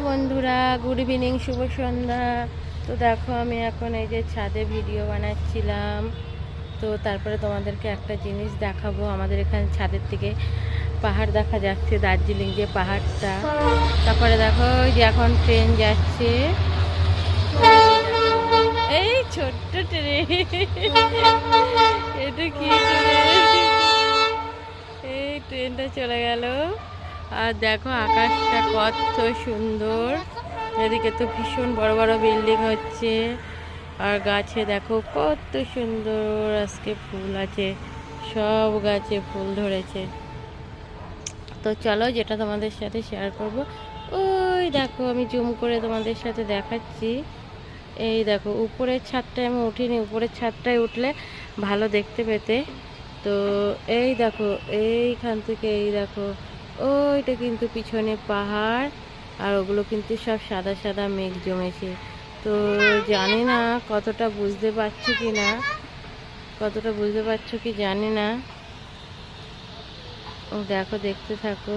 বন্ধুরা, good evening, শুভ সন্ধ্যা। তো দেখো আমি এখন এই যে ছাদে ভিডিও বানাচ্ছিলাম। তো তারপরে তোমাদেরকে একটা জিনিস দেখাবো। আমাদের এখানে ছাদের থেকে পাহাড় দেখা যাচ্ছে, দার্জিলিং যে পাহাড়টা। তারপরে দেখো ওই যে এখন ট্রেন যাচ্ছে, এই ছোট্ট ট্রেন। এটা কি এই ট্রেনটা চলে গেল। আর দেখো আকাশটা কত সুন্দর, এদিকে তো ভীষণ বড় বড় বিল্ডিং হচ্ছে। আর গাছে দেখো কত সুন্দর আজকে ফুল আছে, সব গাছে ফুল ধরেছে। তো চলো যেটা তোমাদের সাথে শেয়ার করব, ওই দেখো আমি জুম করে তোমাদের সাথে দেখাচ্ছি। এই দেখো উপরের ছাদটায় আমি উঠিনি, উপরের ছাদটায় উঠলে ভালো দেখতে পেতে। তো এই দেখো এইখান থেকে এই দেখো ওইটা কিন্তু পিছনে পাহাড়, আর ওগুলো কিন্তু সব সাদা সাদা মেঘ জমেছে। তো জানি না কতটা বুঝতে পারছি কি না, কতটা বুঝতে পারছো কি জানি না। ও দেখো, দেখতে থাকো।